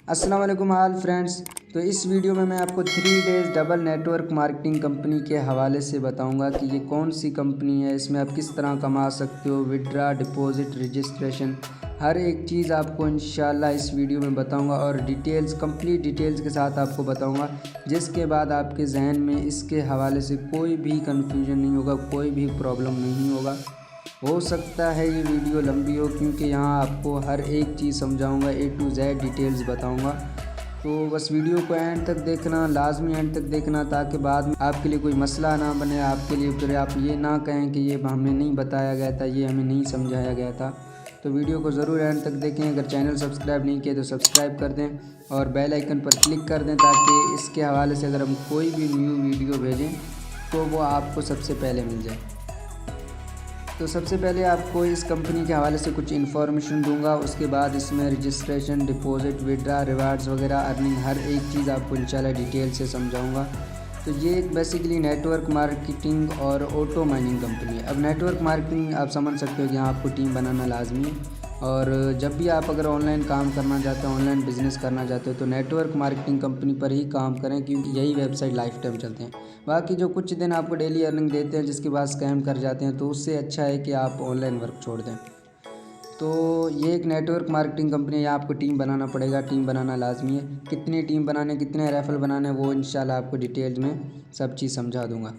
अस्सलाम वालेकुम all friends. तो इस वीडियो में मैं आपको 3 days double network marketing company के हवाले से बताऊंगा कि ये कौन सी कंपनी है, इसमें आप किस तरह कमा सकते हो, विड्रा, डिपॉजिट, रजिस्ट्रेशन, हर एक चीज़ आपको इंशाल्लाह इस वीडियो में बताऊंगा और डिटेल्स, कंप्लीट डिटेल्स के साथ आपको बताऊंगा, जिसके बाद आपके जहन में इसके हवाले से कोई भी कन्फ्यूजन नहीं होगा, कोई भी प्रॉब्लम नहीं होगा। हो सकता है ये वीडियो लंबी हो क्योंकि यहाँ आपको हर एक चीज़ समझाऊंगा, A to Z डिटेल्स बताऊंगा। तो बस वीडियो को एंड तक देखना, लाजमी एंड तक देखना, ताकि बाद में आपके लिए कोई मसला ना बने, आपके लिए फिर आप ये ना कहें कि ये हमें नहीं बताया गया था, ये हमें नहीं समझाया गया था। तो वीडियो को ज़रूर एंड तक देखें। अगर चैनल सब्सक्राइब नहीं किया तो सब्सक्राइब कर दें और बेल आइकन पर क्लिक कर दें, ताकि इसके हवाले से अगर हम कोई भी न्यू वीडियो भेजें तो वो आपको सबसे पहले मिल जाए। तो सबसे पहले आपको इस कंपनी के हवाले से कुछ इन्फॉर्मेशन दूंगा, उसके बाद इसमें रजिस्ट्रेशन, डिपॉजिट, विड्रा, रिवार्ड्स वगैरह, अर्निंग, हर एक चीज़ आपको इंशाल्लाह डिटेल से समझाऊंगा। तो ये एक बेसिकली नेटवर्क मार्केटिंग और ऑटो माइनिंग कंपनी है। अब नेटवर्क मार्केटिंग आप समझ सकते हो कि यहाँ आपको टीम बनाना लाजमी है, और जब भी आप अगर ऑनलाइन काम करना चाहते हो, ऑनलाइन बिज़नेस करना चाहते हो, तो नेटवर्क मार्केटिंग कंपनी पर ही काम करें, क्योंकि यही वेबसाइट लाइफ टाइम चलते हैं। बाकी जो कुछ दिन आपको डेली अर्निंग देते हैं, जिसके बाद स्कैम कर जाते हैं, तो उससे अच्छा है कि आप ऑनलाइन वर्क छोड़ दें। तो ये एक नेटवर्क मार्केटिंग कंपनी है, आपको टीम बनाना पड़ेगा, टीम बनाना लाजमी है। कितनी टीम बनाने, कितने रेफरल बनाने, वो इंशाल्लाह आपको डिटेल में सब चीज़ समझा दूंगा।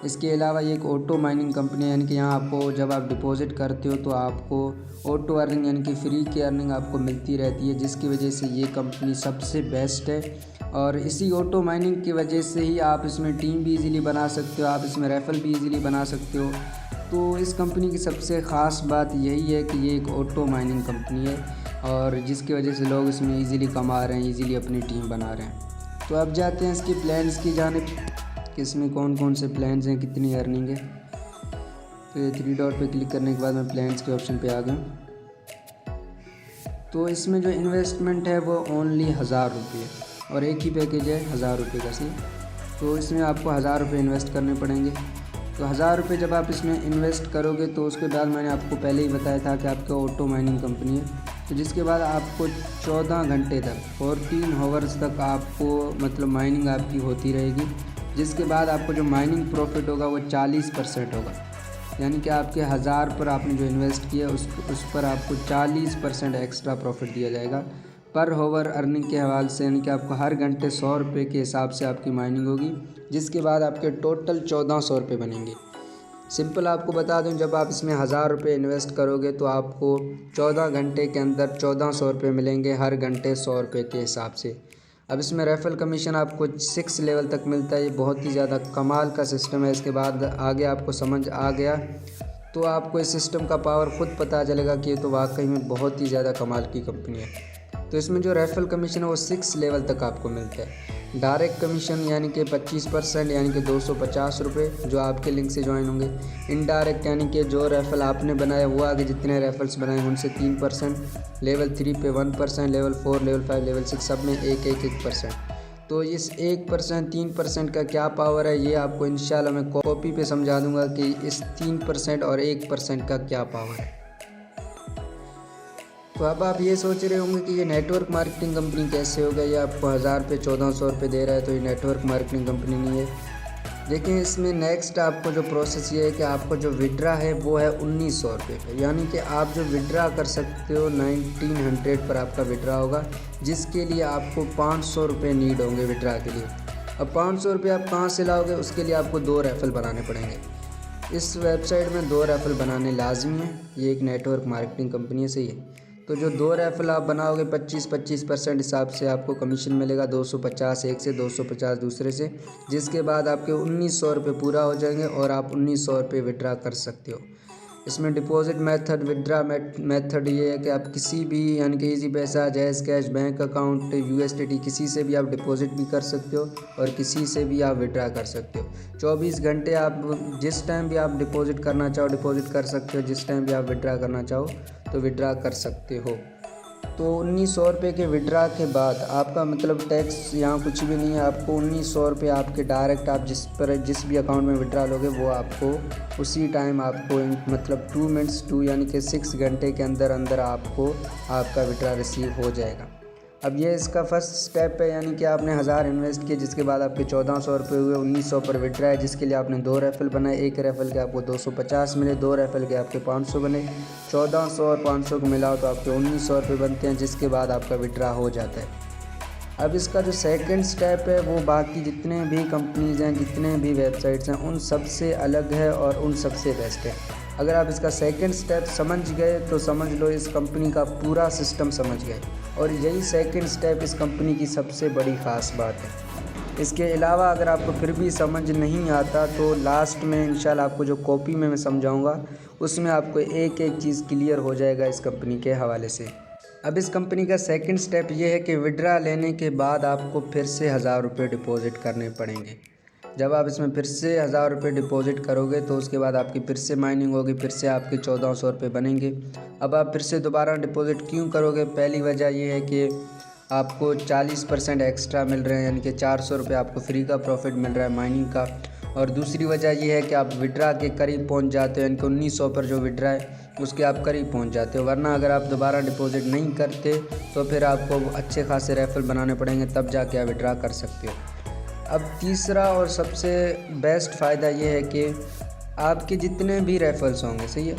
इसके अलावा ये एक ऑटो माइनिंग कंपनी है, यानी कि यहाँ आपको जब आप डिपॉजिट करते हो तो आपको ऑटो अर्निंग यानी कि फ्री की अर्निंग आपको मिलती रहती है, जिसकी वजह से ये कंपनी सबसे बेस्ट है। और इसी ऑटो माइनिंग की वजह से ही आप इसमें टीम भी इजीली बना सकते हो, आप इसमें रेफरल भी इजीली बना सकते हो। तो इस कंपनी की सबसे ख़ास बात यही है कि ये एक ऑटो माइनिंग कंपनी है, और जिसकी वजह से लोग इसमें इजीली कमा रहे हैं, इजीली अपनी टीम बना रहे हैं। तो अब जाते हैं इसकी प्लान्स की जानिब कि इसमें कौन कौन से प्लान्स हैं, कितनी अर्निंग है। तो ये 3 डॉट पे क्लिक करने के बाद मैं प्लान्स के ऑप्शन पे आ गया। तो इसमें जो इन्वेस्टमेंट है वो ओनली 1000 रुपये, और एक ही पैकेज है 1000 रुपये का सी। तो इसमें आपको 1000 रुपये इन्वेस्ट करने पड़ेंगे। तो 1000 रुपये जब आप इसमें इन्वेस्ट करोगे तो उसके बाद मैंने आपको पहले ही बताया था कि आपका ऑटो माइनिंग कंपनी है, तो जिसके बाद आपको 14 घंटे तक, 14 आवर्स तक आपको मतलब माइनिंग आपकी होती रहेगी, जिसके बाद आपको जो माइनिंग प्रॉफिट होगा वो 40% होगा। यानी कि आपके 1000 पर आपने जो इन्वेस्ट किया उस पर आपको 40% एक्स्ट्रा प्रॉफिट दिया जाएगा पर होवर अर्निंग के हवाले से, यानी कि आपको हर घंटे 100 रुपये के हिसाब से आपकी माइनिंग होगी, जिसके बाद आपके टोटल 1400 रुपये बनेंगे। सिंपल आपको बता दूं, जब आप इसमें 1000 रुपये इन्वेस्ट करोगे तो आपको 14 घंटे के अंदर 1400 रुपये मिलेंगे, हर घंटे 100 रुपये के हिसाब से। अब इसमें रेफरल कमीशन आपको 6 लेवल तक मिलता है, ये बहुत ही ज़्यादा कमाल का सिस्टम है। इसके बाद आगे आपको समझ आ गया तो आपको इस सिस्टम का पावर खुद पता चलेगा कि ये तो वाकई में बहुत ही ज़्यादा कमाल की कंपनी है। तो इसमें जो रेफरल कमीशन है वो 6 लेवल तक आपको मिलता है। डायरेक्ट कमीशन यानी कि 25%, यानी कि 250 रुपये जो आपके लिंक से ज्वाइन होंगे। इनडायरेक्ट यानी कि जो रेफरल आपने बनाया वो आगे जितने रेफरल्स बनाए उनसे 3%, लेवल 3 पे 1%, लेवल 4, लेवल 5, लेवल 6 सब में 1%। तो इस 1%, 3% का क्या पावर है ये आपको इंशाल्लाह मैं कॉपी पे समझा दूंगा कि इस 3% और 1% का क्या पावर है। तो अब आप ये सोच रहे होंगे कि ये नेटवर्क मार्केटिंग कंपनी कैसे हो गई, ये आपको 1000 पे 1400 रुपये दे रहा है, तो ये नेटवर्क मार्केटिंग कंपनी नहीं है। देखिए इसमें नेक्स्ट आपको जो प्रोसेस ये है कि आपको जो विड्रा है वो है 1900 रुपये पे, यानी कि आप जो विड्रा कर सकते हो 1900 पर आपका विड्रा होगा, जिसके लिए आपको 500 रुपये नीड होंगे विड्रा के लिए। अब 500 रुपये आप कहाँ से लाओगे, उसके लिए आपको 2 रेफरल बनाने पड़ेंगे। इस वेबसाइट में 2 रेफरल बनाने लाजमी है, ये एक नेटवर्क मार्केटिंग कंपनी है, सही है। तो जो 2 रेफरल आप बनाओगे 25% हिसाब से आपको कमीशन मिलेगा, 250 एक से, 250 दूसरे से, जिसके बाद आपके 1900 रुपये पूरा हो जाएंगे और आप 1900 रुपये विड्रा कर सकते हो। इसमें डिपॉजिट मेथड, विड्रा मेथड ये है कि आप किसी भी, यानी कि इजी पैसा, jazz cash, bank account, USDT, किसी से भी आप डिपॉजिट भी कर सकते हो और किसी से भी आप विड्रा कर सकते हो। 24 घंटे आप जिस टाइम भी आप डिपॉजिट करना चाहो डिपॉजिट कर सकते हो, जिस टाइम भी आप विड्रा करना चाहो तो विड्रा कर सकते हो। तो 1900 रुपये के विड्रा के बाद आपका मतलब टैक्स यहाँ कुछ भी नहीं है, आपको 1900 रुपये आपके डायरेक्ट आप जिस भी अकाउंट में विड्रा लोगे वो आपको उसी टाइम आपको मतलब 2 मिनट्स यानी कि 6 घंटे के अंदर अंदर आपको आपका विड्रा रिसीव हो जाएगा। अब ये इसका फर्स्ट स्टेप है, यानी कि आपने 1000 इन्वेस्ट किए, जिसके बाद आपके 1400 रुपये हुए, 1900 पर विड्रा है, जिसके लिए आपने 2 रेफल बनाए। एक रेफल के आपको 250 मिले, 2 रेफल के आपके 500 बने। 1400 और 500 को मिलाओ तो आपके 1900 रुपये बनते हैं, जिसके बाद आपका विड्रा हो जाता है। अब इसका जो सेकंड स्टेप है वो बाकी जितने भी कंपनीज़ हैं, जितने भी वेबसाइट्स हैं, उन सब से अलग है और उन सब से बेस्ट है। अगर आप इसका सेकंड स्टेप समझ गए तो समझ लो इस कंपनी का पूरा सिस्टम समझ गए, और यही सेकंड स्टेप इस कंपनी की सबसे बड़ी ख़ास बात है। इसके अलावा अगर आपको फिर भी समझ नहीं आता तो लास्ट में इंशाल्लाह आपको जो कॉपी में मैं समझाऊंगा उसमें आपको एक एक चीज़ क्लियर हो जाएगा इस कंपनी के हवाले से। अब इस कंपनी का सेकंड स्टेप ये है कि विड्रा लेने के बाद आपको फिर से 1000 रुपये डिपॉज़िट करने पड़ेंगे। जब आप इसमें फिर से 1000 रुपये डिपॉज़िट करोगे तो उसके बाद आपकी फिर से माइनिंग होगी, फिर से आपके 1400 रुपये बनेंगे। अब आप फिर से दोबारा डिपॉज़िट क्यों करोगे? पहली वजह ये है कि आपको 40% एक्स्ट्रा मिल रहे हैं, यानी कि 400 रुपये आपको फ्री का प्रॉफिट मिल रहा है माइनिंग का। और दूसरी वजह ये है कि आप विड्रा के करीब पहुंच जाते हो, यानी कि 1900 पर जो विड्रा है उसके आप करीब पहुंच जाते हो। वरना अगर आप दोबारा डिपॉज़िट नहीं करते तो फिर आपको अच्छे खासे रेफल बनाने पड़ेंगे, तब जाके आप विड्रा कर सकते हो। अब तीसरा और सबसे बेस्ट फ़ायदा ये है कि आपके जितने भी रेफल्स होंगे, सही है,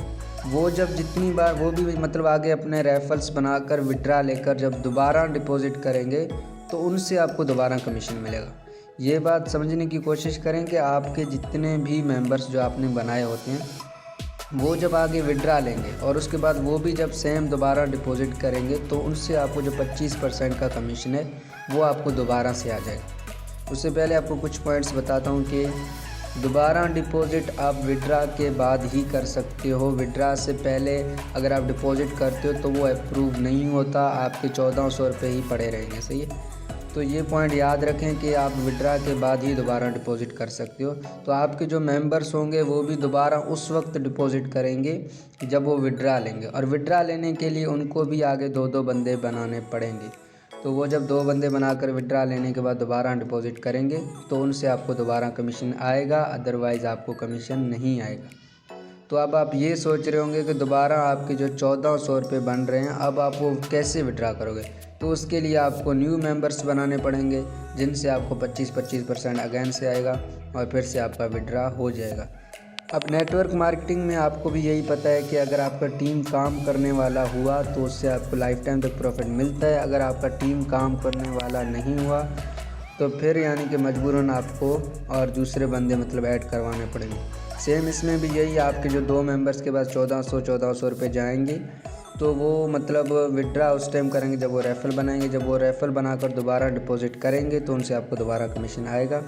वो जब जितनी बार वो भी मतलब आगे अपने रेफल्स बनाकर विड्रा लेकर जब दोबारा डिपॉज़िट करेंगे तो उनसे आपको दोबारा कमीशन मिलेगा। ये बात समझने की कोशिश करें कि आपके जितने भी मेंबर्स जो आपने बनाए होते हैं वो जब आगे विड्रा लेंगे और उसके बाद वो भी जब सेम दोबारा डिपॉज़िट करेंगे तो उनसे आपको जो 25% का कमीशन है वो आपको दोबारा से आ जाएगा। उससे पहले आपको कुछ पॉइंट्स बताता हूँ कि दोबारा डिपॉज़िट आप विड्रा के बाद ही कर सकते हो। विड्रा से पहले अगर आप डिपॉज़िट करते हो तो वो अप्रूव नहीं होता, आपके 1400 रुपये ही पड़े रहेंगे, सही है। तो ये पॉइंट याद रखें कि आप विड्रा के बाद ही दोबारा डिपॉज़िट कर सकते हो। तो आपके जो मेंबर्स होंगे वो भी दोबारा उस वक्त डिपॉज़िट करेंगे जब वो विड्रा लेंगे, और विड्रा लेने के लिए उनको भी आगे 2-2 बंदे बनाने पड़ेंगे। तो वो जब 2 बंदे बनाकर विड्रा लेने के बाद दोबारा डिपॉज़िट करेंगे तो उनसे आपको दोबारा कमीशन आएगा, अदरवाइज़ आपको कमीशन नहीं आएगा। तो अब आप ये सोच रहे होंगे कि दोबारा आपके जो 1400 रुपये बन रहे हैं अब आप वो कैसे विड्रा करोगे? तो उसके लिए आपको न्यू मेंबर्स बनाने पड़ेंगे, जिनसे आपको 25% अगेन से आएगा और फिर से आपका विड्रा हो जाएगा। अब नेटवर्क मार्केटिंग में आपको भी यही पता है कि अगर आपका टीम काम करने वाला हुआ तो उससे आपको लाइफ टाइम तक प्रॉफिट मिलता है। अगर आपका टीम काम करने वाला नहीं हुआ तो फिर यानी कि मजबूरन आपको और दूसरे बंदे मतलब ऐड करवाने पड़ेंगे। सेम इसमें भी यही, आपके जो 2 मेंबर्स के पास 1400 रुपये जाएंगे तो वो मतलब विड्रा उस टाइम करेंगे जब वो रेफल बनाएंगे। जब वो रेफल बनाकर दोबारा डिपॉज़िट करेंगे तो उनसे आपको दोबारा कमीशन आएगा,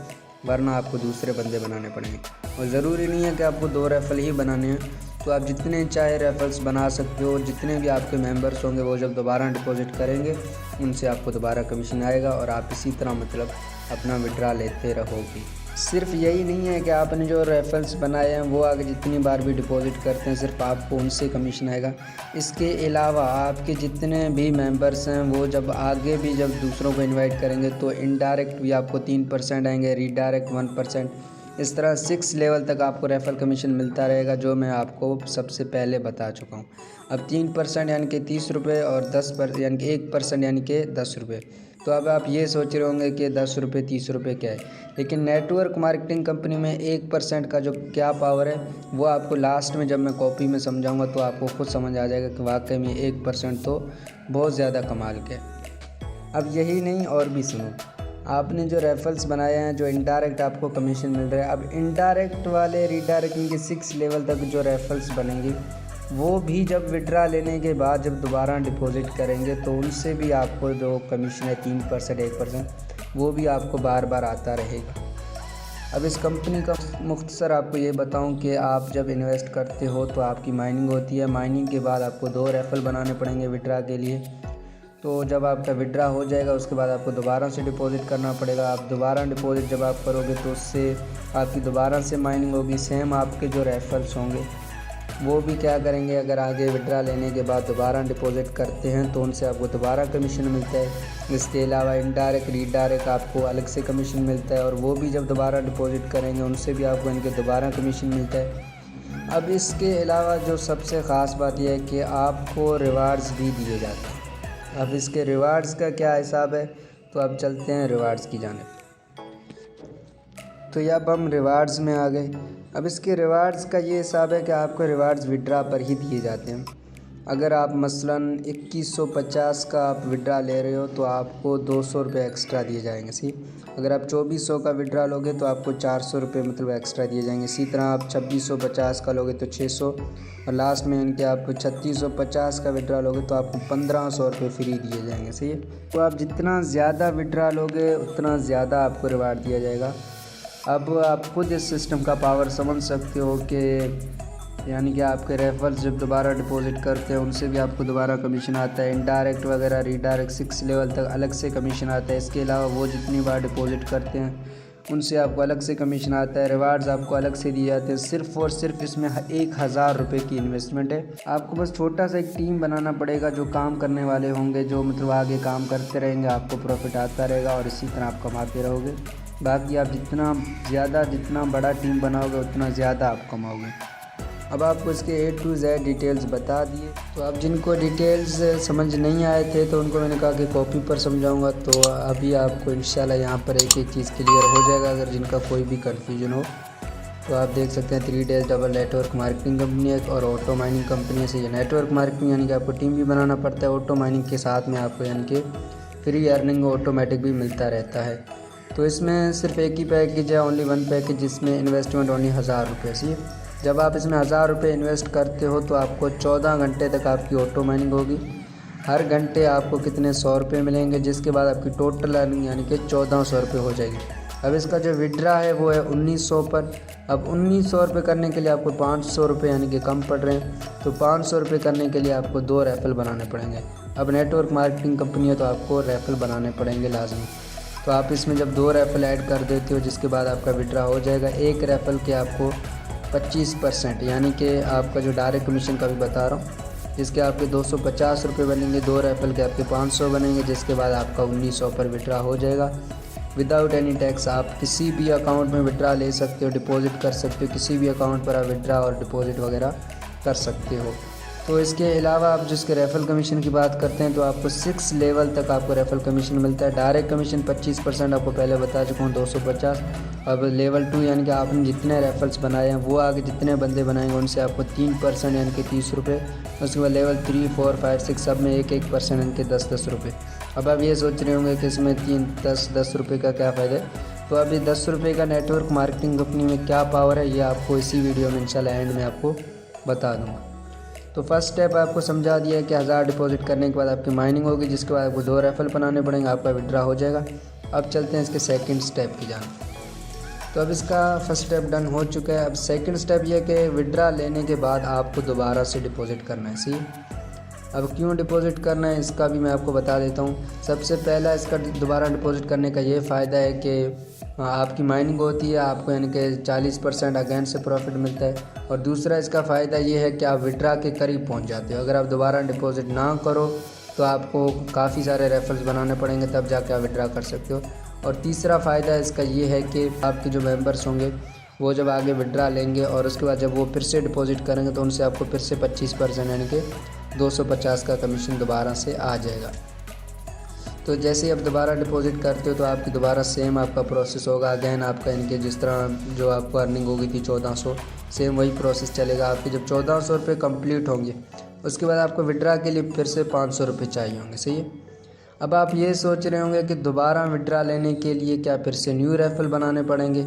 वरना आपको दूसरे बंदे बनाने पड़ेंगे। और ज़रूरी नहीं है कि आपको 2 रेफल ही बनाने हैं, तो आप जितने चाहे रेफल्स बना सकते हो। जितने भी आपके मेंबर्स होंगे वो जब दोबारा डिपॉज़िट करेंगे उनसे आपको दोबारा कमीशन आएगा और आप इसी तरह मतलब अपना विड्रा लेते रहोगे। सिर्फ यही नहीं है कि आपने जो रेफल्स बनाए हैं वो आगे जितनी बार भी डिपॉज़िट करते हैं सिर्फ आपको उनसे कमीशन आएगा। इसके अलावा आपके जितने भी मेंबर्स हैं वो जब आगे भी जब दूसरों को इनवाइट करेंगे तो इनडायरेक्ट भी आपको 3% आएंगे, रीडायरेक्ट 1%। इस तरह 6 लेवल तक आपको रेफर कमीशन मिलता रहेगा, जो मैं आपको सबसे पहले बता चुका हूँ। अब 3% यानी कि 30 रुपये और 10% यानी कि 1% यानी कि 10 रुपये। तो अब आप ये सोच रहे होंगे कि 10 रुपये 30 रुपये क्या है, लेकिन नेटवर्क मार्केटिंग कंपनी में 1% का जो क्या पावर है वो आपको लास्ट में जब मैं कॉपी में समझाऊंगा तो आपको खुद समझ आ जाएगा कि वाकई में 1% तो बहुत ज़्यादा कमाल के। अब यही नहीं और भी सुनो, आपने जो रेफल्स बनाए हैं जो इनडायरेक्ट आपको कमीशन मिल रहा है, अब इनडायरेक्ट वाले रीडायरेक्ट के 6 लेवल तक जो रेफल्स बनेंगे वो भी जब विड्रा लेने के बाद जब दोबारा डिपॉज़िट करेंगे तो उनसे भी आपको जो कमीशन है 3% 1% वो भी आपको बार बार आता रहेगा। अब इस कंपनी का मुख्तसर आपको ये बताऊं कि आप जब इन्वेस्ट करते हो तो आपकी माइनिंग होती है। माइनिंग के बाद आपको 2 रेफल बनाने पड़ेंगे विड्रा के लिए। तो जब आपका विड्रा हो जाएगा उसके बाद आपको दोबारा से डिपॉज़िट करना पड़ेगा। आप दोबारा डिपॉज़िट जब आप करोगे तो उससे आपकी दोबारा से माइनिंग होगी। सेम आपके जो रेफल्स होंगे वो भी क्या करेंगे, अगर आगे विड्रा लेने के बाद दोबारा डिपॉज़िट करते हैं तो उनसे आपको दोबारा कमीशन मिलता है। इसके अलावा इनडायरेक्ट रीडायरेक्ट आपको अलग से कमीशन मिलता है, और वो भी जब दोबारा डिपॉज़िट करेंगे उनसे भी आपको इनके दोबारा कमीशन मिलता है। अब इसके अलावा जो सबसे ख़ास बात यह है कि आपको रिवार्ड्स भी दिए जाते हैं। अब इसके रिवार्ड्स का क्या हिसाब है, तो अब चलते हैं रिवार्ड्स की जानिब। तो ये अब हम रिवार्ड्स में आ गए। अब इसके रिवार्ड्स का ये हिसाब है कि आपको रिवार्ड्स विड्रा पर ही दिए जाते हैं। अगर आप मसलन 2150 का आप विड्रा ले रहे हो तो आपको 200 रुपये एक्स्ट्रा दिए जाएंगे। सी अगर आप 2400 का विड्रा लोगे तो आपको 400 रुपये मतलब एक्स्ट्रा दिए जाएंगे। इसी तरह आप 2650 का लोगे तो 600, और लास्ट में इनके आप 3650 का विड्रा लोगे तो आपको 1500 रुपये फ्री दिए जाएंगे। सही है। तो आप जितना ज़्यादा विड्रा लोगे उतना ज़्यादा आपको रिवार्ड दिया जाएगा। अब आप खुद इस सिस्टम का पावर समझ सकते हो कि यानी कि आपके रेफर्स जब दोबारा डिपॉजिट करते हैं उनसे भी आपको दोबारा कमीशन आता है। इनडायरेक्ट वगैरह रीडायरेक्ट 6 लेवल तक अलग से कमीशन आता है। इसके अलावा वो जितनी बार डिपॉजिट करते हैं उनसे आपको अलग से कमीशन आता है। रिवार्ड्स आपको अलग से दिए जाते हैं। सिर्फ़ और सिर्फ इसमें 1000 रुपये की इन्वेस्टमेंट है। आपको बस छोटा सा एक टीम बनाना पड़ेगा जो काम करने वाले होंगे, जो मतलब आगे काम करते रहेंगे, आपको प्रॉफिट आता रहेगा और इसी तरह आप कमाते रहोगे। बाकी आप जितना बड़ा टीम बनाओगे उतना ज़्यादा आप कमाओगे। अब आपको इसके A to Z डिटेल्स बता दिए। तो अब जिनको डिटेल्स समझ नहीं आए थे तो उनको मैंने कहा कि कॉपी पर समझाऊंगा, तो अभी आपको इंशाल्लाह यहाँ पर एक एक चीज़ क्लियर हो जाएगा। अगर जिनका कोई भी कन्फ्यूजन हो तो आप देख सकते हैं 3 days double network marketing company है और ऑटो माइनिंग कंपनी से। ये नेटवर्क मार्केटिंग यानी कि आपको टीम भी बनाना पड़ता है। ऑटो माइनिंग के साथ में आपको यानी कि फ्री अर्निंग ऑटोमेटिक भी मिलता रहता है। तो इसमें सिर्फ एक ही पैकेज है, ओनली वन पैकेज, जिसमें इन्वेस्टमेंट ओनली 1000 रुपये सी। जब आप इसमें 1000 रुपये इन्वेस्ट करते हो तो आपको 14 घंटे तक आपकी ऑटो माइनिंग होगी। हर घंटे आपको कितने 100 रुपये मिलेंगे, जिसके बाद आपकी टोटल अर्निंग यानी कि 1400 रुपये हो जाएगी। अब इसका जो विड्रा है वो है 1900 पर। अब 1900 रुपये करने के लिए आपको 500 रुपये यानी कि कम पड़ रहे हैं, तो 500 रुपये करने के लिए आपको 2 रैफल बनाने पड़ेंगे। अब नेटवर्क मार्केटिंग कंपनी है तो आपको रैफल बनाने पड़ेंगे लाजमी। तो आप इसमें जब 2 रैफल ऐड कर देते हो जिसके बाद आपका विड्रा हो जाएगा। एक रैफल के आपको 25% यानी कि आपका जो डायरेक्ट कमीशन का भी बता रहा हूँ, जिसके आपके 250 रुपये बनेंगे। 2 रैफल के आपके 500 बनेंगे, जिसके बाद आपका 1900 पर विड्रा हो जाएगा विदाउट एनी टैक्स। आप किसी भी अकाउंट में विड्रा ले सकते हो, डिपॉजिट कर सकते हो। किसी भी अकाउंट पर आप विड्रा और डिपॉजिट वगैरह कर सकते हो। तो इसके अलावा आप जिसके रेफरल कमीशन की बात करते हैं तो आपको 6 लेवल तक आपको रेफरल कमीशन मिलता है। डायरेक्ट कमीशन 25% आपको पहले बता चुका हूँ 250। अब लेवल 2 यानी कि आपने जितने रेफरल्स बनाए हैं वो आगे जितने बंदे बनाएंगे उनसे आपको 3% यानी कि 30 रुपये। उसके बाद लेवल 3, 4, 5, 6 सब में 1% यानी कि 10 रुपये। अब आप ये सोच रहे होंगे कि इसमें 3, 10 रुपये का क्या फ़ायदा है। तो अभी 10 रुपये का नेटवर्क मार्केटिंग कंपनी में क्या पावर है ये आपको इसी वीडियो में इंशाल्लाह एंड में आपको बता दूँगा। तो फर्स्ट स्टेप आपको समझा दिया है कि 1000 डिपॉजिट करने के बाद आपकी माइनिंग होगी, जिसके बाद आपको 2 रेफल बनाने पड़ेंगे, आपका विड्रा हो जाएगा। अब चलते हैं इसके सेकंड स्टेप की जान। तो अब इसका फर्स्ट स्टेप डन हो चुका है। अब सेकंड स्टेप ये कि विड्रा लेने के बाद आपको दोबारा से डिपॉजिट करना है। सी अब क्यों डिपॉजिट करना है इसका भी मैं आपको बता देता हूँ। सबसे पहला इसका दोबारा डिपॉजिट करने का ये फ़ायदा है कि आपकी माइनिंग होती है, आपको यानी कि 40% अगेन से प्रॉफिट मिलता है। और दूसरा इसका फ़ायदा ये है कि आप विड्रा के करीब पहुंच जाते हो। अगर आप दोबारा डिपॉजिट ना करो तो आपको काफ़ी सारे रेफरल्स बनाने पड़ेंगे, तब जाके आप विड्रा कर सकते हो। और तीसरा फ़ायदा इसका ये है कि आपके जो मेंबर्स होंगे वो जब आगे विड्रा लेंगे और उसके बाद जब वो फिर से डिपॉजिट करेंगे तो उनसे आपको फिर से 25% यानी कि 250 का कमीशन दोबारा से आ जाएगा। तो जैसे ही आप दोबारा डिपॉजिट करते हो तो आपकी दोबारा सेम आपका प्रोसेस होगा। अगेन आपका इनके जिस तरह जो आपको अर्निंग होगी थी 1400, सेम वही प्रोसेस चलेगा। आपके जब 1400 रुपये कम्प्लीट होंगे उसके बाद आपको विड्रा के लिए फिर से 500 रुपये चाहिए होंगे। सही है। अब आप ये सोच रहे होंगे कि दोबारा विड्रा लेने के लिए क्या फिर से न्यू रेफल बनाने पड़ेंगे।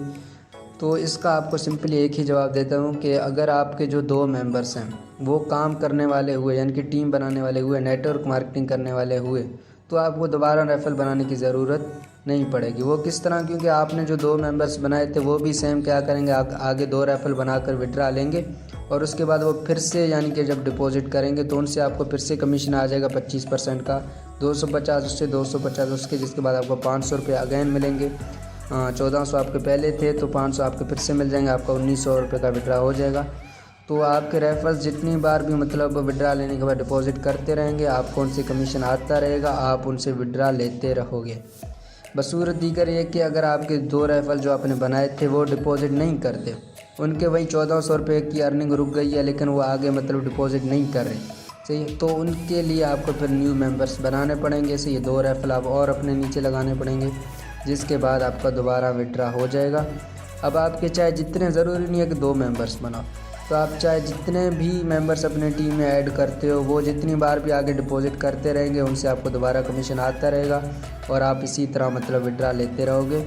तो इसका आपको सिंपली एक ही जवाब देता हूँ कि अगर आपके जो 2 मेंबर्स हैं वो काम करने वाले हुए यानी कि टीम बनाने वाले हुए, नेटवर्क मार्केटिंग करने वाले हुए, तो आपको दोबारा रेफल बनाने की ज़रूरत नहीं पड़ेगी। वो किस तरह, क्योंकि आपने जो 2 मेंबर्स बनाए थे वो भी सेम क्या करेंगे, आगे 2 रेफल बनाकर विड्रा लेंगे और उसके बाद वो फिर से यानी कि जब डिपॉजिट करेंगे तो उनसे आपको फिर से कमीशन आ जाएगा 25% का। 250 उससे 250 उसके, जिसके बाद आपको 500 रुपये अगेन मिलेंगे। 1400 आपके पहले थे तो 500 आपके फिर से मिल जाएंगे, आपका 1900 रुपये का विड्रा हो जाएगा। तो आपके रेफर्स जितनी बार भी मतलब विड्रा लेने के बाद डिपॉजिट करते रहेंगे, आपको उनसे कमीशन आता रहेगा, आप उनसे विड्रा लेते रहोगे। बसूरत दीगर ये कि अगर आपके 2 रेफल जो आपने बनाए थे वो डिपॉजिट नहीं करते, उनके वही 1400 रुपये की अर्निंग रुक गई है, लेकिन वो आगे मतलब डिपॉजिट नहीं कर रहे। सही है। तो उनके लिए आपको फिर न्यू मेंबर्स बनाने पड़ेंगे। सही है, 2 रेफल आप और अपने नीचे लगाने पड़ेंगे, जिसके बाद आपका दोबारा विड्रा हो जाएगा। अब आपके चाहे जितने, ज़रूरी नहीं है कि 2 मेंबर्स बनाओ, तो आप चाहे जितने भी मेंबर्स अपने टीम में ऐड करते हो, वो जितनी बार भी आगे डिपॉजिट करते रहेंगे, उनसे आपको दोबारा कमीशन आता रहेगा और आप इसी तरह मतलब विड्रा लेते रहोगे।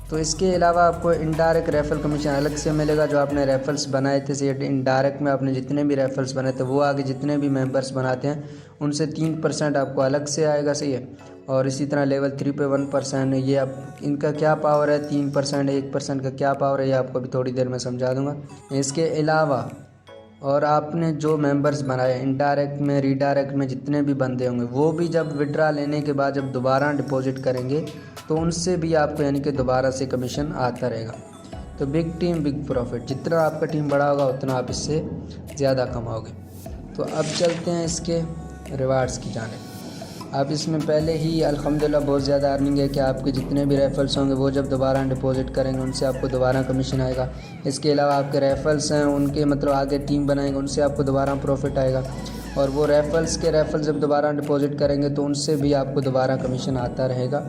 तो इसके अलावा आपको इनडायरेक्ट रेफरल कमीशन अलग से मिलेगा, जो आपने रेफरल्स बनाए थे। से इनडायरेक्ट में आपने जितने भी रेफरल्स बनाए थे, वो आगे जितने भी मेंबर्स बनाते हैं उनसे 3% आपको अलग से आएगा। सही है। और इसी तरह लेवल 3 पे 1%। ये अब इनका क्या पावर है, 3% 1% का क्या पावर है, ये आपको अभी थोड़ी देर में समझा दूंगा। इसके अलावा और आपने जो मेंबर्स बनाए इनडायरेक्ट में, रीडायरेक्ट में जितने भी बंदे होंगे, वो भी जब विड्रा लेने के बाद जब दोबारा डिपॉजिट करेंगे तो उनसे भी आपको यानी कि दोबारा से कमीशन आता रहेगा। तो बिग टीम बिग प्रॉफिट, जितना आपका टीम बड़ा होगा उतना आप इससे ज़्यादा कमाओगे। तो अब चलते हैं इसके रिवार्ड्स की जानिब। आप इसमें पहले ही अल्हम्दुलिल्लाह बहुत ज़्यादा अर्निंग है कि आपके जितने भी रेफल्स होंगे वो जब दोबारा डिपॉजिट करेंगे उनसे आपको दोबारा कमीशन आएगा। इसके अलावा आपके रेफल्स हैं उनके मतलब आगे टीम बनाएंगे, उनसे आपको दोबारा प्रॉफिट आएगा। और वो रेफल्स जब दोबारा डिपॉजिट करेंगे तो उनसे भी आपको दोबारा कमीशन आता रहेगा।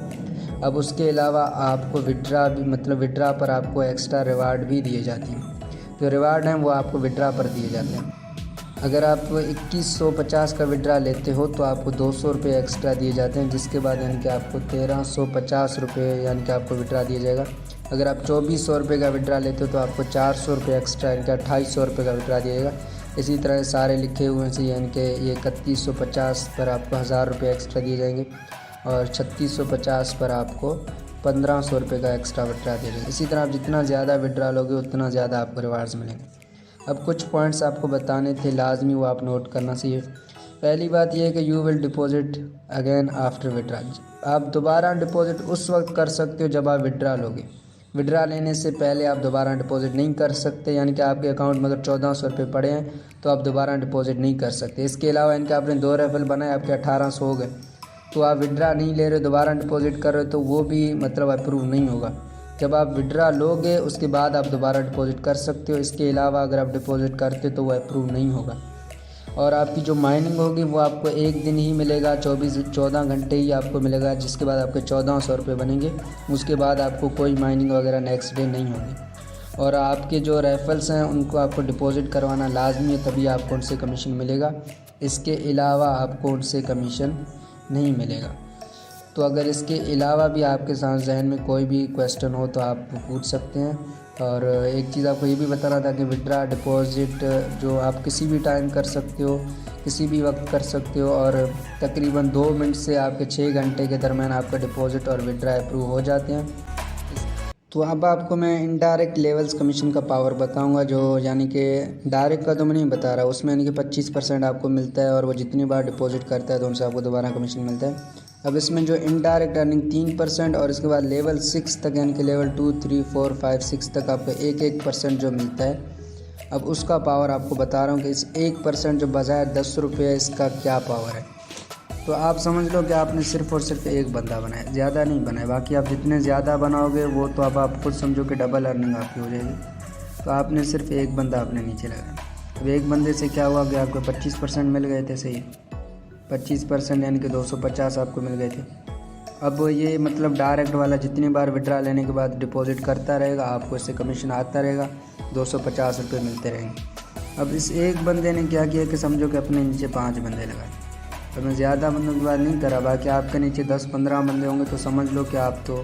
अब उसके अलावा आपको विड्रा भी मतलब विड्रा पर आपको एक्स्ट्रा रिवार्ड भी दिए जाते हैं। जो रिवार्ड हैं वो आपको विड्रा पर दिए जाते हैं। अगर आप 2150 का विड्रा लेते हो तो आपको 200 रुपये एक्स्ट्रा दिए जाते हैं, जिसके बाद यानी कि आपको 1350 रुपये यानी कि आपको विड्रा दिया जाएगा। अगर आप 2400 रुपये का विड्रा लेते हो तो आपको 400 रुपये एक्स्ट्रा यानी कि 2800 रुपये का विड्रा दिया जाएगा। इसी तरह सारे लिखे हुए हैं, यानी कि ये 3150 पर आपको 1000 रुपये एक्स्ट्रा दिए जाएंगे और 3650 पर आपको 1500 रुपये का एक्स्ट्रा विड्रा दिया जाएगा। इसी तरह आप जितना ज़्यादा विड्रा लोगे उतना ज़्यादा आपको रिवार्ड्स मिलेंगे। अब कुछ पॉइंट्स आपको बताने थे लाजमी, वो आप नोट करना चाहिए। पहली बात यह है कि you will deposit again after withdraw. आप दोबारा डिपॉजिट उस वक्त कर सकते हो जब आप विड्रा लोगे। विड्रा लेने से पहले आप दोबारा डिपॉजिट नहीं कर सकते, यानी कि आपके अकाउंट में अगर 1400 रुपये पड़े हैं तो आप दोबारा डिपॉजिट नहीं कर सकते। इसके अलावा इनके आपने 2 रेफल बनाए, आपके 1800 हो गए, तो आप विड्रा नहीं ले रहे, दोबारा डिपॉजिट कर रहे हो, तो वो भी मतलब अप्रूव नहीं होगा। जब आप विड्रा लोगे उसके बाद आप दोबारा डिपॉजिट कर सकते हो। इसके अलावा अगर आप डिपॉजिट करते हो तो वो अप्रूव नहीं होगा। और आपकी जो माइनिंग होगी वो आपको एक दिन ही मिलेगा, 14 घंटे ही आपको मिलेगा, जिसके बाद आपके 1400 रुपये बनेंगे। उसके बाद आपको कोई माइनिंग वगैरह नेक्स्ट डे नहीं होगी। और आपके जो रेफल्स हैं उनको आपको डिपॉजिट करवाना लाजमी है, तभी आपको उनसे कमीशन मिलेगा। इसके अलावा आपको उनसे कमीशन नहीं मिलेगा। तो अगर इसके अलावा भी आपके साथ जहन में कोई भी क्वेश्चन हो तो आप पूछ सकते हैं। और एक चीज़ आपको ये भी बताना था कि विड्रा डिपॉज़िट जो आप किसी भी टाइम कर सकते हो, किसी भी वक्त कर सकते हो, और तकरीबन 2 मिनट से आपके 6 घंटे के दरमियान आपका डिपॉज़िट और विड्रा अप्रूव हो जाते हैं। तो अब आपको मैं इनडायरेक्ट लेवल्स कमीशन का पावर बताऊंगा, जो यानी कि डायरेक्ट का तो मैं नहीं बता रहा, उसमें यानी कि 25% आपको मिलता है और वो जितनी बार डिपॉजिट करता है तो उनसे आपको दोबारा कमीशन मिलता है। अब इसमें जो इनडायरेक्ट अर्निंग 3% और इसके बाद लेवल 6 तक यानी कि लेवल 2, 3, 4, 5, 6 तक आपको 1% जो मिलता है। अब उसका पावर आपको बता रहा हूँ कि इस 1% जो बजाय 10 रुपये, इसका क्या पावर है। तो आप समझ लो कि आपने सिर्फ़ और सिर्फ एक बंदा बनाया, ज़्यादा नहीं बनाया। बाकी आप जितने ज़्यादा बनाओगे वो तो अब आप खुद समझो कि डबल अर्निंग आपकी हो जाएगी। तो आपने सिर्फ एक बंदा अपने नीचे लगाया। अब एक बंदे से क्या हुआ कि आपको 25% मिल गए थे। सही, 25% यानी कि 250 आपको मिल गए थे। अब ये मतलब डायरेक्ट वाला जितनी बार विड्रा लेने के बाद डिपॉजिट करता रहेगा, आपको इससे कमीशन आता रहेगा, 250 रुपये मिलते रहेंगे। अब इस एक बंदे ने क्या किया कि समझो कि अपने नीचे 5 बंदे लगाए। तो मैं ज़्यादा बंदों की बात नहीं करा, बाकी आपके नीचे 10-15 बंदे होंगे तो समझ लो कि आप तो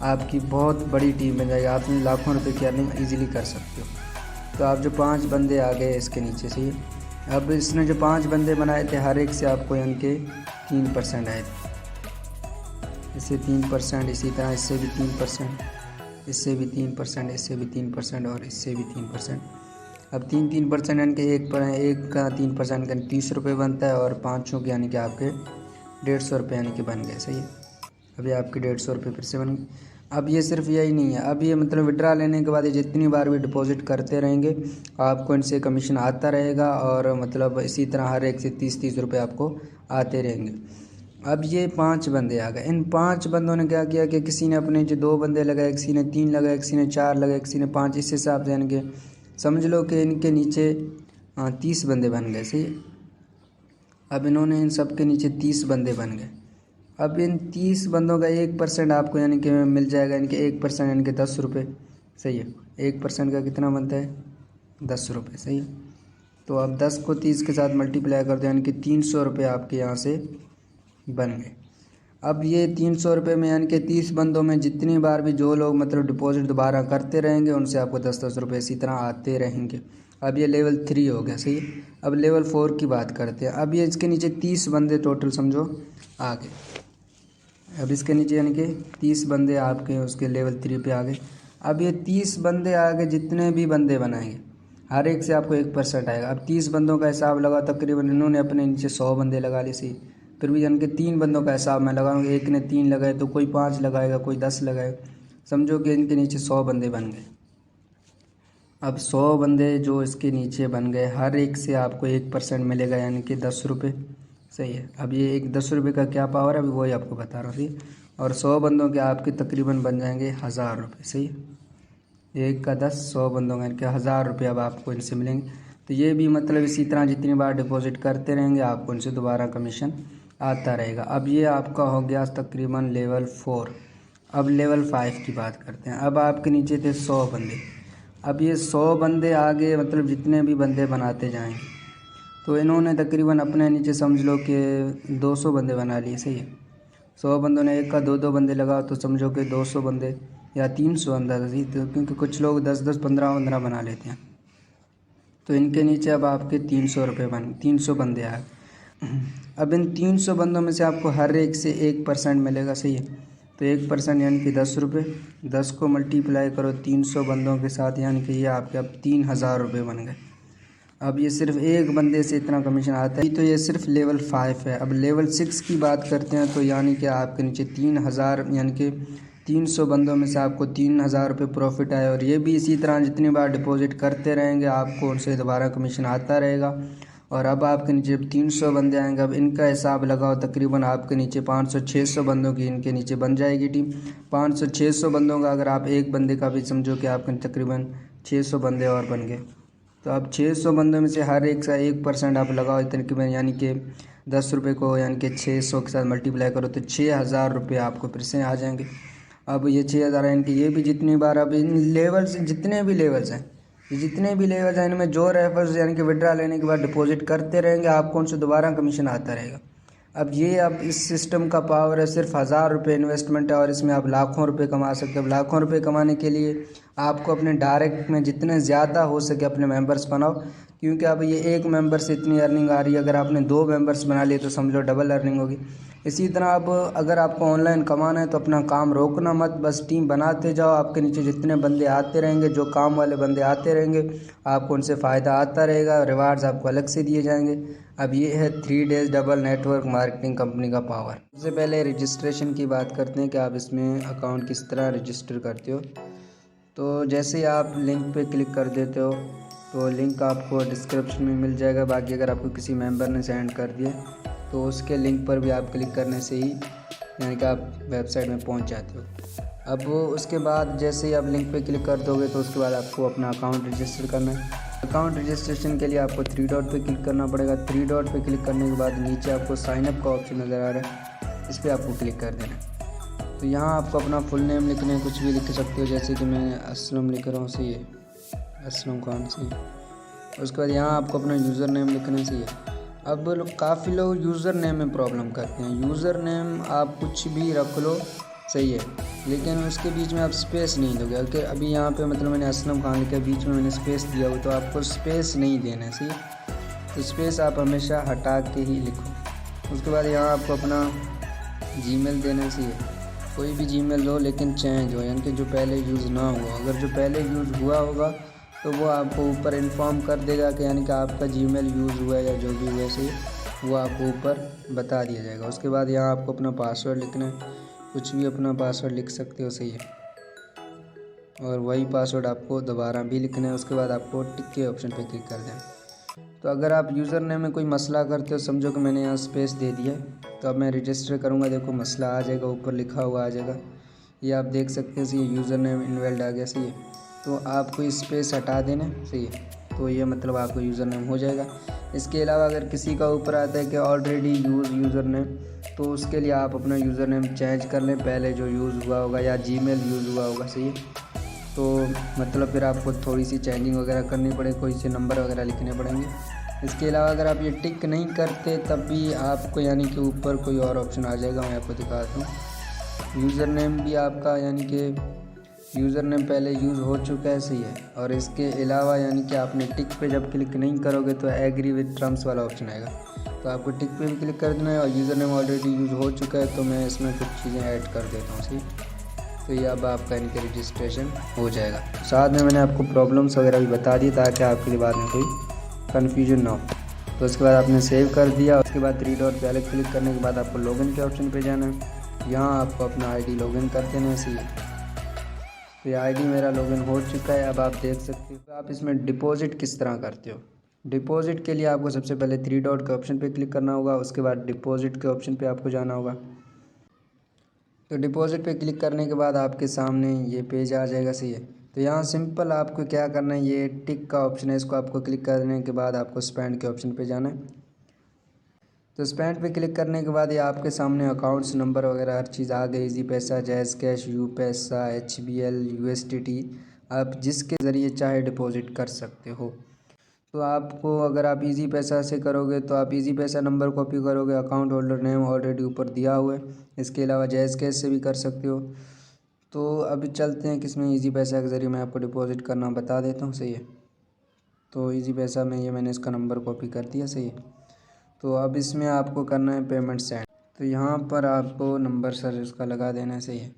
आपकी बहुत बड़ी टीम बन जाएगी। आप लाखों रुपए की अर्निंग ईजिली कर सकते हो। तो आप जो 5 बंदे आ गए इसके नीचे से, अब इसने जो 5 बंदे बनाए थे हर एक से आपको यानी कि 3% आए थे। इससे 3%, इसी तरह इससे भी 3%, इससे भी 3%, इससे भी 3% और इससे भी 3%। अब 3% यानी कि एक का 3% यानी 30 रुपये बनता है और 5 यानी कि आपके 150 रुपये यानी कि बन गए। सही है, अभी आपके 150 रुपये फिर से बन गए। अब ये सिर्फ यही नहीं है, अब ये मतलब विड्रा लेने के बाद ये जितनी बार भी डिपॉजिट करते रहेंगे आपको इनसे कमीशन आता रहेगा, और मतलब इसी तरह हर एक से 30-30 रुपये आपको आते रहेंगे। अब ये 5 बंदे आ गए। इन 5 बंदों ने क्या किया कि किसी ने अपने जो 2 बंदे लगाए, किसी ने 3 लगाए, किसी ने 4 लगाए, किसी ने 5, इस हिसाब से यानी कि समझ लो कि इनके नीचे 30 बंदे बन गए। सही, अब इन्होंने इन सब के नीचे 30 बंदे बन गए। अब इन 30 बंदों का 1% आपको यानी कि मिल जाएगा, यानी कि 1% यानी कि 10 रुपये। सही है, 1% का कितना बनता है? 10 रुपये। सही है, तो अब 10 को 30 के साथ मल्टीप्लाई कर दो, यानी कि 300 रुपये आपके यहाँ से बन गए। अब ये 300 रुपये में यानी कि 30 बंदों में जितनी बार भी जो लोग मतलब डिपॉजिट दोबारा करते रहेंगे उनसे आपको 10-10 रुपये इसी तरह आते रहेंगे। अब ये लेवल 3 हो गया। सही है, अब लेवल 4 की बात करते हैं। अब ये इसके नीचे 30 बंदे टोटल समझो आ गए। अब इसके नीचे यानी कि 30 बंदे आपके उसके लेवल 3 पे आ गए। अब ये 30 बंदे आगे जितने भी बंदे बनाएंगे हर एक से आपको 1% आएगा। अब 30 बंदों का हिसाब लगा, तकरीबन इन्होंने अपने नीचे 100 बंदे लगा लिए। सही, फिर भी यानी कि 3 बंदों का हिसाब मैं लगाऊंगा। एक ने 3 लगाए तो कोई 5 लगाएगा, कोई 10 लगाएगा, समझो कि इनके नीचे 100 बंदे बन गए। अब 100 बंदे जो इसके नीचे बन गए हर एक से आपको 1% मिलेगा, यानी कि 10 रुपये। सही है, अब ये एक 10 रुपये का क्या पावर है अभी वही आपको बता रहा हूँ। सही, और 100 बंदों के आपके तकरीबन बन जाएंगे 1000 रुपये। सही है, एक का 10, 100 बंदों का क्या 1000 रुपये अब आपको इनसे मिलेंगे। तो ये भी मतलब इसी तरह जितनी बार डिपॉजिट करते रहेंगे आपको इनसे दोबारा कमीशन आता रहेगा। अब ये आपका हो गया तकरीबन लेवल 4। अब लेवल 5 की बात करते हैं। अब आपके नीचे थे 100 बंदे। अब ये 100 बंदे आगे मतलब जितने भी बंदे बनाते जाएंगे तो इन्होंने तकरीबन अपने नीचे समझ लो कि 200 बंदे बना लिए। सही है, 100 बंदों ने एक का 2-2 बंदे लगाओ तो समझो कि 200 बंदे या 300 अंदाज़ा। सही, तो क्योंकि कुछ लोग 10-10, 15-15 बना लेते हैं। तो इनके नीचे अब आपके 300 बंदे आ गए। अब इन 300 बंदों में से आपको हर एक से 1% मिलेगा। सही है, तो 1% यानी कि 10 रुपये। 10 को मल्टीप्लाई करो 300 बंदों के साथ, यानी कि ये आपके अब 3000 रुपये बन गए। अब ये सिर्फ एक बंदे से इतना कमीशन आता है। तो ये सिर्फ लेवल 5 है। अब लेवल 6 की बात करते हैं तो यानी कि आपके नीचे 3000 यानी कि 300 बंदों में से आपको 3000 रुपये प्रॉफिट आए। और ये भी इसी तरह जितनी बार डिपॉजिट करते रहेंगे आपको उनसे दोबारा कमीशन आता रहेगा। और अब आपके नीचे 300 बंदे आएंगे। अब इनका हिसाब लगाओ, तकरीबन आपके नीचे 500-600 बंदों की इनके नीचे बन जाएगी टीम। 500-600 बंदों का अगर आप एक बंदे का भी समझो कि आपके तकरीबन 600 बंदे और बन गए। तो अब 600 बंदों में से हर एक का 1% आप लगाओ तकरीबन, यानी कि 10 रुपये को यानी कि 600 के साथ मल्टीप्लाई करो तो 6000 रुपये आपको फिर से आ जाएंगे। अब ये 6000 यानी कि ये भी जितनी बार अब इन लेवल्स जितने भी लेवल्स हैं इनमें जो रेफर्स यानी कि विड्रा लेने के बाद डिपॉजिट करते रहेंगे आपको उनसे दोबारा कमीशन आता रहेगा। अब ये अब इस सिस्टम का पावर है, सिर्फ 1000 रुपये इन्वेस्टमेंट है और इसमें आप लाखों रुपए कमा सकते हो। अब लाखों रुपए कमाने के लिए आपको अपने डायरेक्ट में जितने ज़्यादा हो सके अपने मेंबर्स बनाओ, क्योंकि अब ये एक मेंबर से इतनी अर्निंग आ रही है। अगर आपने 2 मेंबर्स बना लिए तो समझ लो डबल अर्निंग होगी। इसी तरह अब अगर आपको ऑनलाइन कमाना है तो अपना काम रोकना मत, बस टीम बनाते जाओ। आपके नीचे जितने बंदे आते रहेंगे, जो काम वाले बंदे आते रहेंगे, आपको उनसे फ़ायदा आता रहेगा, रिवार्ड्स आपको अलग से दिए जाएंगे। अब ये है 3 days double network marketing company का पावर। सबसे पहले रजिस्ट्रेशन की बात करते हैं कि आप इसमें अकाउंट किस तरह रजिस्टर करते हो। तो जैसे ही आप लिंक पे क्लिक कर देते हो तो लिंक आपको डिस्क्रिप्शन में मिल जाएगा। बाकी अगर आपको किसी मेंबर ने सेंड कर दिए तो उसके लिंक पर भी आप क्लिक करने से ही यानी कि आप वेबसाइट में पहुंच जाते हो। अब उसके बाद जैसे ही आप लिंक पे क्लिक कर दोगे तो उसके बाद आपको अपना अकाउंट रजिस्टर करना है। अकाउंट रजिस्ट्रेशन के लिए आपको 3 डॉट पे क्लिक करना पड़ेगा। 3 डॉट पे क्लिक करने के बाद नीचे आपको साइनअप का ऑप्शन नज़र आ रहा है, इस पर आपको क्लिक कर देना है। तो यहाँ आपको अपना फुल नेम लिखना है, कुछ भी लिख सकते हो, जैसे कि मैं असलम लिख रहा हूँ। सही है, असलम खान। सही है, उसके बाद यहाँ आपको अपना यूज़र नेम लिखना चाहिए। अब काफ़ी लोग यूज़र नेम में प्रॉब्लम करते हैं। यूज़र नेम आप कुछ भी रख लो, सही है, लेकिन उसके बीच में आप स्पेस नहीं दोगे। अगर अभी यहाँ पे मतलब मैंने असलम खान लिखा, बीच में मैंने स्पेस दिया हो तो आपको स्पेस नहीं देना है। सही है, तो स्पेस आप हमेशा हटा के ही लिखो। उसके बाद यहाँ आपको अपना जीमेल देना चाहिए, कोई भी जीमेल हो लेकिन चेंज हो, यानी कि जो पहले यूज़ ना हुआ। अगर जो पहले यूज़ हुआ होगा तो वो आपको ऊपर इन्फॉर्म कर देगा कि यानी कि आपका जीमेल यूज़ हुआ है या जो भी हुआ, से वो आपको ऊपर बता दिया जाएगा। उसके बाद यहाँ आपको अपना पासवर्ड लिखना है, कुछ भी अपना पासवर्ड लिख सकते हो। सही है, और वही पासवर्ड आपको दोबारा भी लिखना है। उसके बाद आपको टिक के ऑप्शन पे क्लिक कर देना। तो अगर आप यूज़र नेम में कोई मसला करते हो, समझो कि मैंने यहाँ स्पेस दे दिया है, तो अब मैं रजिस्टर करूँगा, देखो मसला आ जाएगा, ऊपर लिखा हुआ आ जाएगा, ये आप देख सकते हैं। सही, यूज़र नेम इनवैलिड आ गया। सही है, तो आपको स्पेस हटा देना। सही है, तो ये मतलब आपका यूज़र नेम हो जाएगा। इसके अलावा अगर किसी का ऊपर आता है कि ऑलरेडी यूज़र नेम, तो उसके लिए आप अपना यूज़र नेम चेंज कर लें, पहले जो यूज़ हुआ होगा या जीमेल यूज़ हुआ होगा, सही है। तो मतलब फिर आपको थोड़ी सी चेंजिंग वगैरह करनी पड़े, कोई से नंबर वगैरह लिखने पड़ेंगे। इसके अलावा अगर आप ये टिक नहीं करते तब भी आपको यानी कि ऊपर कोई और ऑप्शन आ जाएगा, मैं आपको दिखाता हूँ। यूज़र नेम भी आपका यानी कि यूज़र नेम पहले यूज़ हो चुका है, सही है। और इसके अलावा यानी कि आपने टिक पे जब क्लिक नहीं करोगे तो एग्री विद टर्म्स वाला ऑप्शन आएगा, तो आपको टिक पे भी क्लिक कर देना है। और यूज़र नेम ऑलरेडी यूज़ हो चुका है तो मैं इसमें कुछ चीज़ें ऐड कर देता हूँ, सही। तो ये अब आपका इनके रजिस्ट्रेशन हो जाएगा। साथ में मैंने आपको प्रॉब्लम्स वगैरह भी बता दी ताकि आपके लिए बाद में कोई कन्फ्यूजन ना हो। तो उसके बाद आपने सेव कर दिया। उसके बाद 3 डॉट पे अलग क्लिक करने के बाद आपको लॉगिन के ऑप्शन पे जाना है। यहाँ आपको अपना आईडी लॉगिन कर देना है, सही है। तो ये आईडी मेरा लॉगिन हो चुका है, अब आप देख सकते हो। तो आप इसमें डिपॉजिट किस तरह करते हो। डिपॉजिट के लिए आपको सबसे पहले 3 डॉट के ऑप्शन पे क्लिक करना होगा। उसके बाद डिपॉजिट के ऑप्शन पे आपको जाना होगा। तो डिपॉजिट पे क्लिक करने के बाद आपके सामने ये पेज आ जाएगा, सही है। तो यहाँ सिंपल आपको क्या करना है, ये टिक का ऑप्शन है, इसको आपको क्लिक करने के बाद आपको स्पेंड के ऑप्शन पे जाना है। तो स्पेंड पे क्लिक करने के बाद ये आपके सामने अकाउंट्स नंबर वगैरह हर चीज़ आ गई। ईजी पैसा, जैज़ कैश, यू पैसा, HBL, USDT, आप जिसके ज़रिए चाहे डिपॉजिट कर सकते हो। तो आपको अगर आप इजी पैसा से करोगे तो आप इजी पैसा नंबर कॉपी करोगे, अकाउंट होल्डर नेम ऑलरेडी ऊपर दिया हुआ है। इसके अलावा जैज़ कैश से भी कर सकते हो। तो अभी चलते हैं किसमें इजी पैसा के ज़रिए मैं आपको डिपॉजिट करना बता देता हूँ, सही है। तो इजी पैसा में ये मैंने इसका नंबर कॉपी कर दिया, सही है। तो अब इसमें आपको करना है पेमेंट सेंड। तो यहाँ पर आपको नंबर सर उसका लगा देना है, सही है।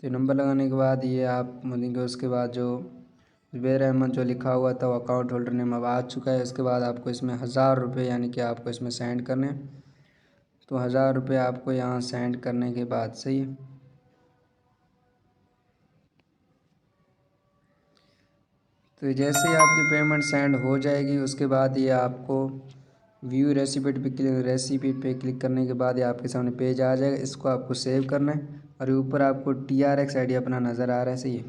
तो नंबर लगाने के बाद ये आप देंगे। उसके बाद जो ज़ुबैर अहमद जो लिखा हुआ था वो अकाउंट होल्डर नेम अब आ चुका है। उसके बाद आपको इसमें 1000 रुपये यानी कि आपको इसमें सेंड करने हैं। तो 1000 रुपये आपको यहाँ सेंड करने के बाद, सही है। तो जैसे ही आपकी पेमेंट सेंड हो जाएगी उसके बाद ये आपको व्यू रेसिपी पे क्लिक करने के बाद ये आपके सामने पेज आ जाएगा। इसको आपको सेव करना है और ऊपर आपको TRX ID अपना नज़र आ रहा है, सही है।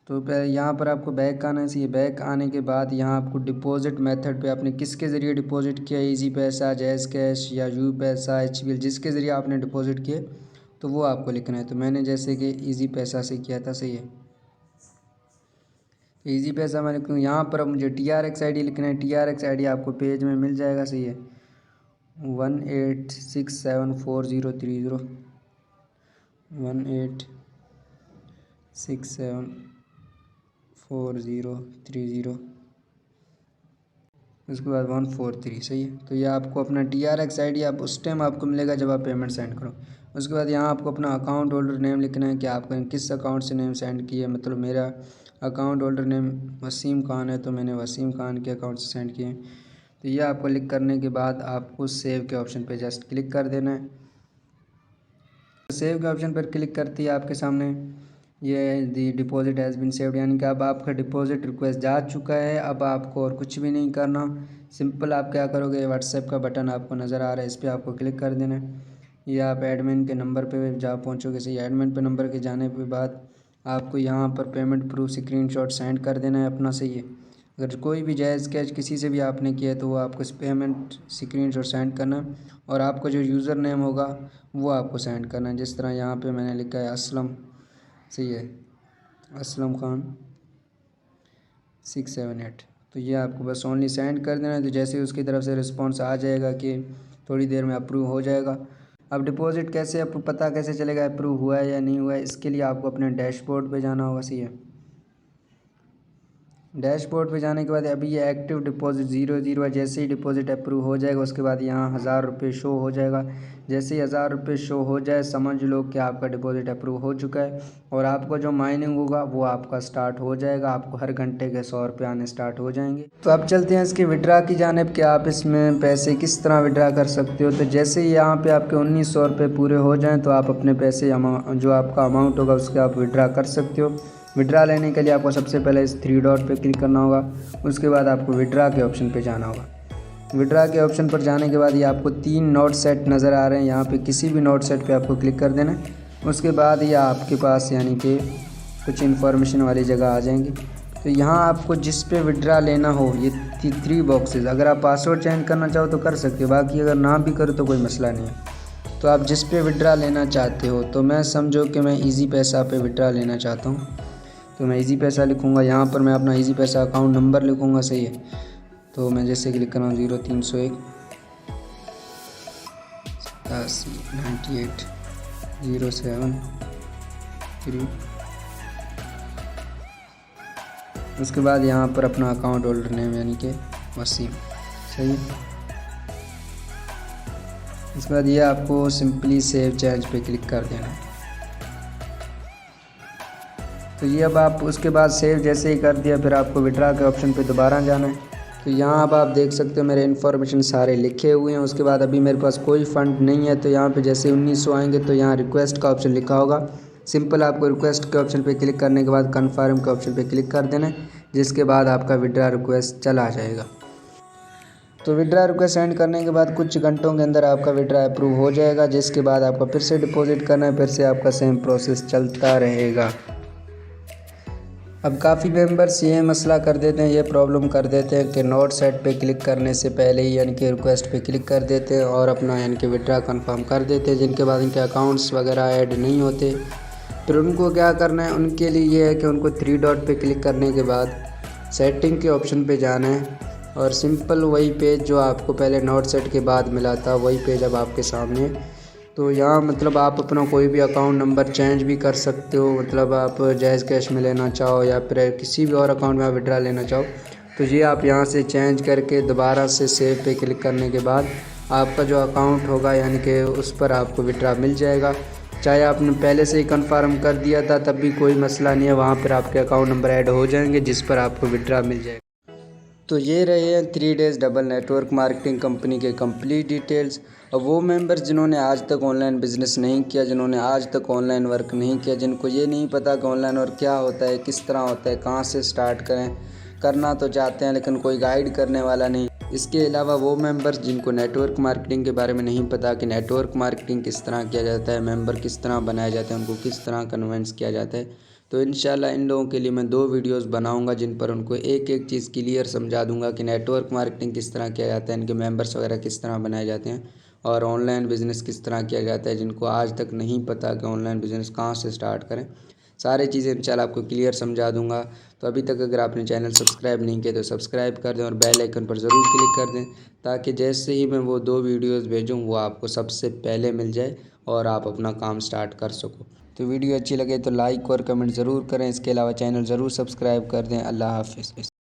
तो यहाँ पर आपको बैक आना है, सही। बैक आने के बाद यहाँ आपको डिपॉजिट मेथड पे आपने किसके ज़रिए डिपॉजिट किया, इजी पैसा, जैज़ कैश या यू पैसा, HBL, जिसके ज़रिए आपने डिपॉजिट किए तो वो आपको लिखना है। तो मैंने जैसे कि इजी पैसा से किया था, सही है। तो इजी पैसा मैंने यहाँ पर अब मुझे TRX ID लिखना है। TRX ID आपको पेज में मिल जाएगा, सही है। 18674030 18674030 उसके बाद 143, सही है। तो ये आपको अपना TRX ID आप उस टाइम आपको मिलेगा जब आप पेमेंट सेंड करो। उसके बाद यहाँ आपको अपना अकाउंट होल्डर नेम लिखना है कि आपने किस अकाउंट से नेम सेंड किया। मतलब मेरा account holder name Wasim Khan है तो मैंने वसीम खान के अकाउंट से सेंड किए। तो ये आपको क्लिक करने के बाद आपको सेव के ऑप्शन पे जस्ट क्लिक कर देना है। सेव के ऑप्शन पर क्लिक करते ही आपके सामने ये दी डिपॉजिट हैज़ बीन सेव्ड, यानी कि अब आपका डिपॉजिट रिक्वेस्ट जा चुका है। अब आपको और कुछ भी नहीं करना, सिंपल आप क्या करोगे, व्हाट्सएप का बटन आपको नज़र आ रहा है, इस पर आपको क्लिक कर देना है। ये आप एडमिन के नंबर पे जा पहुंचोगे, सही। एडमिन पे नंबर के जाने के बाद आपको यहाँ पर पेमेंट प्रूफ स्क्रीनशॉट सेंड कर देना है अपना, सही है। अगर कोई भी जायज़ कैश किसी से भी आपने किया है तो वो आपको इस पेमेंट स्क्रीनशॉट सेंड करना है और आपका जो यूज़र नेम होगा वो आपको सेंड करना है। जिस तरह यहाँ पे मैंने लिखा है असलम, सही है, असलम खान 678। तो ये आपको बस ओनली सेंड कर देना है। तो जैसे ही उसकी तरफ से रिस्पॉन्स आ जाएगा कि थोड़ी देर में अप्रूव हो जाएगा। अब डिपॉजिट कैसे पता कैसे चलेगा अप्रूव हुआ है या नहीं हुआ है, इसके लिए आपको अपने डैशबोर्ड पे जाना होगा, सही है। डैशबोर्ड पे जाने के बाद अभी ये एक्टिव डिपॉजिट 00 है। जैसे ही डिपॉजिट अप्रूव हो जाएगा उसके बाद यहाँ 1000 रुपये शो हो जाएगा। जैसे ही 1000 रुपये शो हो जाए समझ लो कि आपका डिपॉजिट अप्रूव हो चुका है और आपका जो माइनिंग होगा वो आपका स्टार्ट हो जाएगा। आपको हर घंटे के 100 रुपये आने स्टार्ट हो जाएंगे। तो अब चलते हैं इसके विड्रा की जानिब कि आप इसमें पैसे किस तरह विड्रा कर सकते हो। तो जैसे ही यहाँ पर आपके 1900 रुपये पूरे हो जाएँ तो आप अपने पैसे जो आपका अमाउंट होगा उसके आप विड्रा कर सकते हो। विड्रा लेने के लिए आपको सबसे पहले इस 3 डॉट पे क्लिक करना होगा। उसके बाद आपको विड्रा के ऑप्शन पे जाना होगा। विड्रा के ऑप्शन पर जाने के बाद ये आपको 3 नोट सेट नज़र आ रहे हैं। यहाँ पे किसी भी नोट सेट पे आपको क्लिक कर देना है। उसके बाद ये आपके पास यानी कि कुछ इन्फॉर्मेशन वाली जगह आ जाएंगी। तो यहाँ आपको जिस पे विड्रा लेना हो ये 3 बॉक्सेस, अगर आप पासवर्ड चेंज करना चाहो तो कर सकते हो, बाकी अगर ना भी करो तो कोई मसला नहीं है। तो आप जिस पे विड्रा लेना चाहते हो, तो मैं समझो कि मैं ईजी पैसा पे विड्रा लेना चाहता हूँ, तो मैं ईजी पैसा लिखूँगा। यहाँ पर मैं अपना ईजी पैसा अकाउंट नंबर लिखूँगा, सही है। तो मैं जैसे क्लिक कर रहा हूँ 0301 98 073। उसके बाद यहाँ पर अपना अकाउंट होल्डर नेम यानी कि वसीम, सही है। उसके बाद ये आपको सिंपली सेव चेंज पे क्लिक कर देना। तो ये अब आप उसके बाद सेव जैसे ही कर दिया, फिर आपको विड्रा के ऑप्शन पे दोबारा जाना है। तो यहाँ अब आप देख सकते हो मेरे इन्फॉर्मेशन सारे लिखे हुए हैं। उसके बाद अभी मेरे पास कोई फ़ंड नहीं है, तो यहाँ पे जैसे 1900 आएंगे तो यहाँ रिक्वेस्ट का ऑप्शन लिखा होगा। सिंपल आपको रिक्वेस्ट के ऑप्शन पे क्लिक करने के बाद कन्फर्म के ऑप्शन पे क्लिक कर देना है, जिसके बाद आपका विड्रा रिक्वेस्ट चला जाएगा। तो विड्रा रिक्वेस्ट सेंड करने के बाद कुछ घंटों के अंदर आपका विड्रा अप्रूव हो जाएगा, जिसके बाद आपको फिर से डिपॉजिट करना है, फिर से आपका सेम प्रोसेस चलता रहेगा। अब काफ़ी मेंबर्स ये मसला कर देते हैं, ये प्रॉब्लम कर देते हैं कि नोट सेट पे क्लिक करने से पहले ही यानी कि रिक्वेस्ट पे क्लिक कर देते हैं और अपना यानी कि विड्रा कंफर्म कर देते हैं, जिनके बाद इनके अकाउंट्स वगैरह ऐड नहीं होते। फिर उनको क्या करना है, उनके लिए ये है कि उनको 3 डॉट पे क्लिक करने के बाद सेटिंग के ऑप्शन पे जाना है और सिंपल वही पेज जो आपको पहले नोट सेट के बाद मिला था वही पेज अब आपके सामने है। तो यहाँ मतलब आप अपना कोई भी अकाउंट नंबर चेंज भी कर सकते हो, मतलब आप जायज़ कैश में लेना चाहो या फिर किसी भी और अकाउंट में आप विड्रा लेना चाहो, तो ये आप यहाँ से चेंज करके दोबारा से सेव पे क्लिक करने के बाद आपका जो अकाउंट होगा यानी कि उस पर आपको विड्रा मिल जाएगा। चाहे आपने पहले से ही कंफर्म कर दिया था तब भी कोई मसला नहीं है, वहाँ पर आपके अकाउंट नंबर ऐड हो जाएंगे जिस पर आपको विड्रा मिल जाएगा। तो ये रहे हैं 3 days double network marketing company के कंप्लीट डिटेल्स। अब वो मेंबर्स जिन्होंने आज तक ऑनलाइन बिज़नेस नहीं किया, जिन्होंने आज तक ऑनलाइन वर्क नहीं किया, जिनको ये नहीं पता कि ऑनलाइन वर्क क्या होता है, किस तरह होता है, कहाँ से स्टार्ट करें, करना तो चाहते हैं लेकिन कोई गाइड करने वाला नहीं। इसके अलावा वो मेंबर्स जिनको नेटवर्क मार्केटिंग के बारे में नहीं पता कि नेटवर्क मार्केटिंग किस तरह किया जाता है, मेंबर किस तरह बनाए जाते हैं, उनको किस तरह कन्विंस किया जाता है, तो इंशाल्लाह इन लोगों के लिए मैं 2 वीडियोस बनाऊंगा जिन पर उनको एक एक चीज़ क्लियर समझा दूंगा कि नेटवर्क मार्केटिंग किस तरह किया जाता है, इनके मेंबर्स वगैरह किस तरह बनाए जाते हैं और ऑनलाइन बिज़नेस किस तरह किया जाता है। जिनको आज तक नहीं पता कि ऑनलाइन बिज़नेस कहाँ से स्टार्ट करें, सारी चीज़ें इंशाल्लाह आपको क्लियर समझा दूंगा। तो अभी तक अगर आपने चैनल सब्सक्राइब नहीं किया तो सब्सक्राइब कर दें और बेल आइकन पर ज़रूर क्लिक कर दें, ताकि जैसे ही मैं वो 2 वीडियोज़ भेजूँ वो आपको सबसे पहले मिल जाए और आप अपना काम स्टार्ट कर सको। तो वीडियो अच्छी लगे तो लाइक और कमेंट ज़रूर करें। इसके अलावा चैनल ज़रूर सब्सक्राइब कर दें। अल्लाह हाफ़िज़।